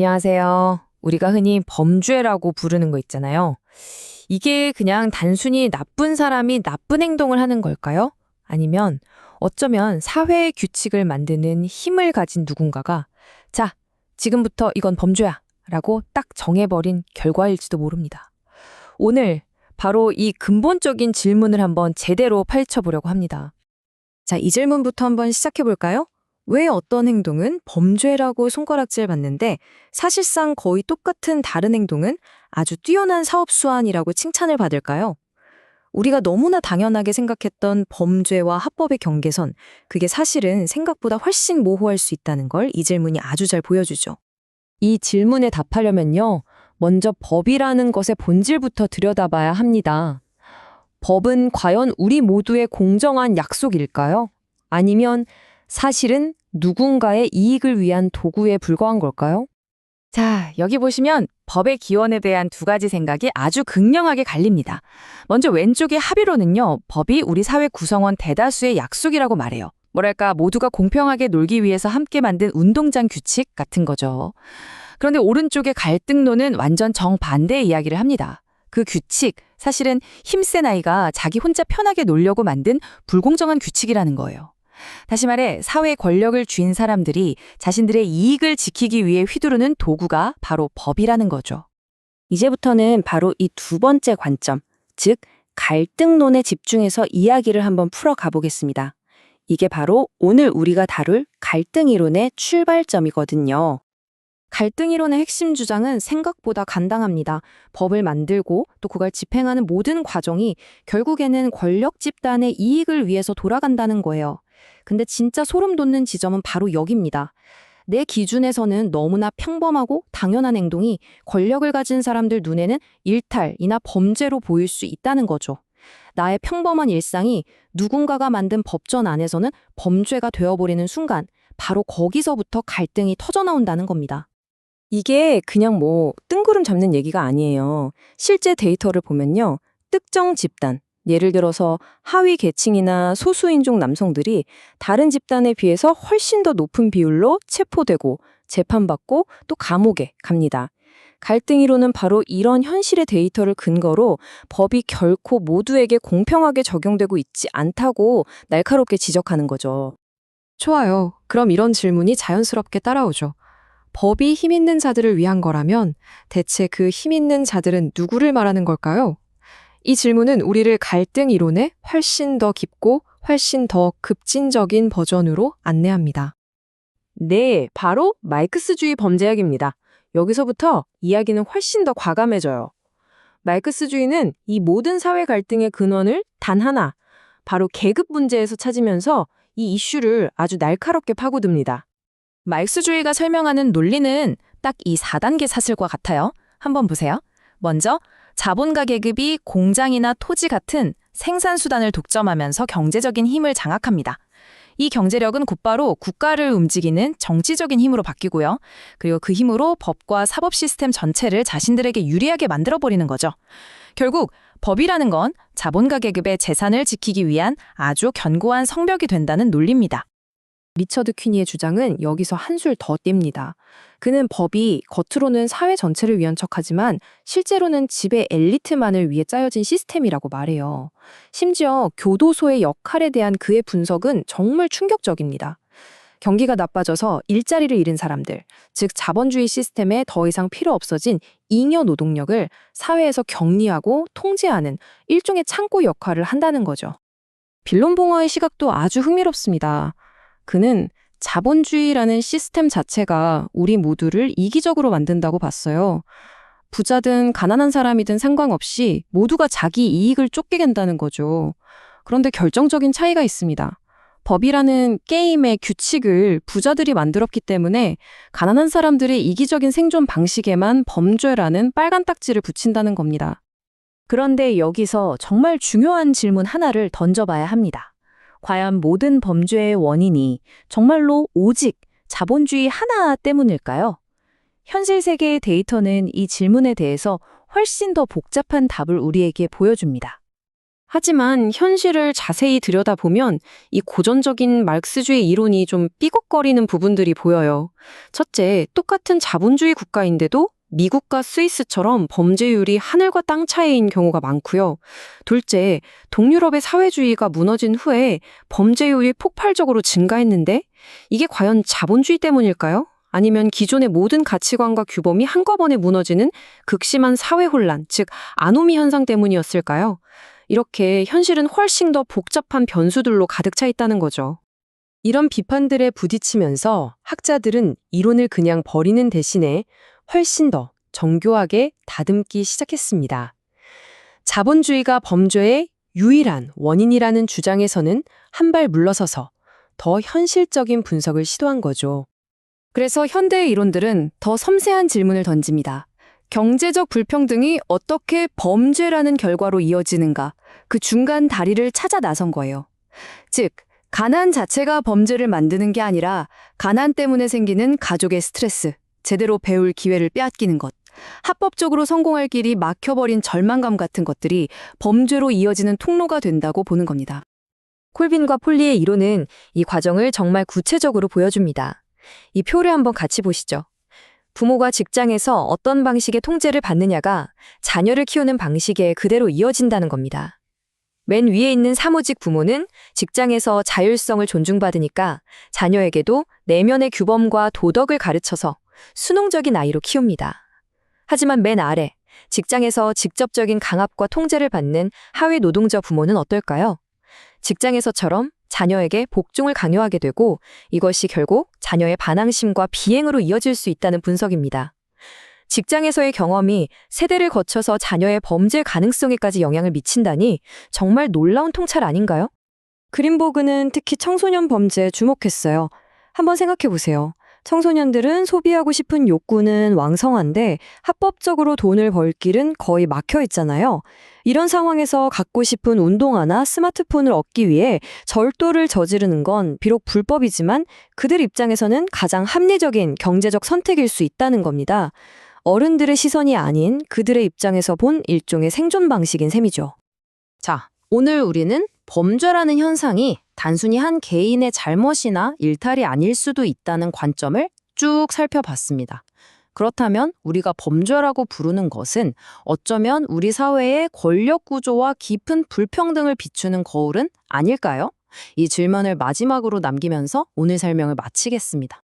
안녕하세요. 우리가 흔히 범죄라고 부르는 거 있잖아요. 이게 그냥 단순히 나쁜 사람이 나쁜 행동을 하는 걸까요? 아니면 어쩌면 사회의 규칙을 만드는 힘을 가진 누군가가 자, 지금부터 이건 범죄야 라고 딱 정해버린 결과일지도 모릅니다. 오늘 바로 이 근본적인 질문을 한번 제대로 파헤쳐보려고 합니다. 자, 이 질문부터 한번 시작해볼까요? 왜 어떤 행동은 범죄라고 손가락질 받는데 사실상 거의 똑같은 다른 행동은 아주 뛰어난 사업 수완이라고 칭찬을 받을까요? 우리가 너무나 당연하게 생각했던 범죄와 합법의 경계선, 그게 사실은 생각보다 훨씬 모호할 수 있다는 걸 이 질문이 아주 잘 보여주죠. 이 질문에 답하려면요, 먼저 법이라는 것의 본질부터 들여다봐야 합니다. 법은 과연 우리 모두의 공정한 약속일까요? 아니면 사실은 누군가의 이익을 위한 도구에 불과한 걸까요? 자, 여기 보시면 법의 기원에 대한 두 가지 생각이 아주 극명하게 갈립니다. 먼저 왼쪽의 합의론은요, 법이 우리 사회 구성원 대다수의 약속이라고 말해요. 뭐랄까, 모두가 공평하게 놀기 위해서 함께 만든 운동장 규칙 같은 거죠. 그런데 오른쪽의 갈등론은 완전 정반대의 이야기를 합니다. 그 규칙, 사실은 힘센 아이가 자기 혼자 편하게 놀려고 만든 불공정한 규칙이라는 거예요. 다시 말해 사회 권력을 쥔 사람들이 자신들의 이익을 지키기 위해 휘두르는 도구가 바로 법이라는 거죠. 이제부터는 바로 이 두 번째 관점, 즉 갈등론에 집중해서 이야기를 한번 풀어가 보겠습니다. 이게 바로 오늘 우리가 다룰 갈등 이론의 출발점이거든요. 갈등 이론의 핵심 주장은 생각보다 간단합니다. 법을 만들고 또 그걸 집행하는 모든 과정이 결국에는 권력 집단의 이익을 위해서 돌아간다는 거예요. 근데 진짜 소름 돋는 지점은 바로 여기입니다. 내 기준에서는 너무나 평범하고 당연한 행동이 권력을 가진 사람들 눈에는 일탈이나 범죄로 보일 수 있다는 거죠. 나의 평범한 일상이 누군가가 만든 법전 안에서는 범죄가 되어버리는 순간 바로 거기서부터 갈등이 터져나온다는 겁니다. 이게 그냥 뜬구름 잡는 얘기가 아니에요. 실제 데이터를 보면요. 특정 집단, 예를 들어서 하위 계층이나 소수인종 남성들이 다른 집단에 비해서 훨씬 더 높은 비율로 체포되고 재판받고 또 감옥에 갑니다. 갈등 이론은 바로 이런 현실의 데이터를 근거로 법이 결코 모두에게 공평하게 적용되고 있지 않다고 날카롭게 지적하는 거죠. 좋아요. 그럼 이런 질문이 자연스럽게 따라오죠. 법이 힘 있는 자들을 위한 거라면 대체 그 힘 있는 자들은 누구를 말하는 걸까요? 이 질문은 우리를 갈등 이론의 훨씬 더 깊고 훨씬 더 급진적인 버전으로 안내합니다. 네, 바로 말크스주의 범죄학입니다. 여기서부터 이야기는 훨씬 더 과감해져요. 말크스주의는 이 모든 사회 갈등의 근원을 단 하나, 바로 계급 문제에서 찾으면서 이 이슈를 아주 날카롭게 파고듭니다. 말크스주의가 설명하는 논리는 딱 이 4단계 사슬과 같아요. 한번 보세요. 먼저 자본가 계급이 공장이나 토지 같은 생산수단을 독점하면서 경제적인 힘을 장악합니다. 이 경제력은 곧바로 국가를 움직이는 정치적인 힘으로 바뀌고요. 그리고 그 힘으로 법과 사법 시스템 전체를 자신들에게 유리하게 만들어버리는 거죠. 결국 법이라는 건 자본가 계급의 재산을 지키기 위한 아주 견고한 성벽이 된다는 논리입니다. 리처드 퀴니의 주장은 여기서 한술 더 띱니다. 그는 법이 겉으로는 사회 전체를 위한 척하지만 실제로는 지배 엘리트만을 위해 짜여진 시스템이라고 말해요. 심지어 교도소의 역할에 대한 그의 분석은 정말 충격적입니다. 경기가 나빠져서 일자리를 잃은 사람들, 즉 자본주의 시스템에 더 이상 필요 없어진 잉여 노동력을 사회에서 격리하고 통제하는 일종의 창고 역할을 한다는 거죠. 빌론봉어의 시각도 아주 흥미롭습니다. 그는 자본주의라는 시스템 자체가 우리 모두를 이기적으로 만든다고 봤어요. 부자든 가난한 사람이든 상관없이 모두가 자기 이익을 쫓겨낸다는 거죠. 그런데 결정적인 차이가 있습니다. 법이라는 게임의 규칙을 부자들이 만들었기 때문에 가난한 사람들의 이기적인 생존 방식에만 범죄라는 빨간 딱지를 붙인다는 겁니다. 그런데 여기서 정말 중요한 질문 하나를 던져봐야 합니다. 과연 모든 범죄의 원인이 정말로 오직 자본주의 하나 때문일까요? 현실 세계의 데이터는 이 질문에 대해서 훨씬 더 복잡한 답을 우리에게 보여줍니다. 하지만 현실을 자세히 들여다보면 이 고전적인 마르크스주의 이론이 좀 삐걱거리는 부분들이 보여요. 첫째, 똑같은 자본주의 국가인데도 미국과 스위스처럼 범죄율이 하늘과 땅 차이인 경우가 많고요. 둘째, 동유럽의 사회주의가 무너진 후에 범죄율이 폭발적으로 증가했는데 이게 과연 자본주의 때문일까요? 아니면 기존의 모든 가치관과 규범이 한꺼번에 무너지는 극심한 사회 혼란, 즉 아노미 현상 때문이었을까요? 이렇게 현실은 훨씬 더 복잡한 변수들로 가득 차 있다는 거죠. 이런 비판들에 부딪히면서 학자들은 이론을 그냥 버리는 대신에 훨씬 더 정교하게 다듬기 시작했습니다. 자본주의가 범죄의 유일한 원인이라는 주장에서는 한 발 물러서서 더 현실적인 분석을 시도한 거죠. 그래서 현대의 이론들은 더 섬세한 질문을 던집니다. 경제적 불평등이 어떻게 범죄라는 결과로 이어지는가, 그 중간 다리를 찾아 나선 거예요. 즉, 가난 자체가 범죄를 만드는 게 아니라 가난 때문에 생기는 가족의 스트레스, 제대로 배울 기회를 빼앗기는 것, 합법적으로 성공할 길이 막혀버린 절망감 같은 것들이 범죄로 이어지는 통로가 된다고 보는 겁니다. 콜빈과 폴리의 이론은 이 과정을 정말 구체적으로 보여줍니다. 이 표를 한번 같이 보시죠. 부모가 직장에서 어떤 방식의 통제를 받느냐가 자녀를 키우는 방식에 그대로 이어진다는 겁니다. 맨 위에 있는 사무직 부모는 직장에서 자율성을 존중받으니까 자녀에게도 내면의 규범과 도덕을 가르쳐서 수능적인 아이로 키웁니다. 하지만 맨 아래, 직장에서 직접적인 강압과 통제를 받는 하위 노동자 부모는 어떨까요? 직장에서처럼 자녀에게 복종을 강요하게 되고 이것이 결국 자녀의 반항심과 비행으로 이어질 수 있다는 분석입니다. 직장에서의 경험이 세대를 거쳐서 자녀의 범죄 가능성에까지 영향을 미친다니 정말 놀라운 통찰 아닌가요? 그린버그는 특히 청소년 범죄에 주목했어요. 한번 생각해 보세요. 청소년들은 소비하고 싶은 욕구는 왕성한데 합법적으로 돈을 벌 길은 거의 막혀 있잖아요. 이런 상황에서 갖고 싶은 운동화나 스마트폰을 얻기 위해 절도를 저지르는 건 비록 불법이지만 그들 입장에서는 가장 합리적인 경제적 선택일 수 있다는 겁니다. 어른들의 시선이 아닌 그들의 입장에서 본 일종의 생존 방식인 셈이죠. 자, 오늘 우리는 범죄라는 현상이 단순히 한 개인의 잘못이나 일탈이 아닐 수도 있다는 관점을 쭉 살펴봤습니다. 그렇다면 우리가 범죄라고 부르는 것은 어쩌면 우리 사회의 권력 구조와 깊은 불평등을 비추는 거울은 아닐까요? 이 질문을 마지막으로 남기면서 오늘 설명을 마치겠습니다.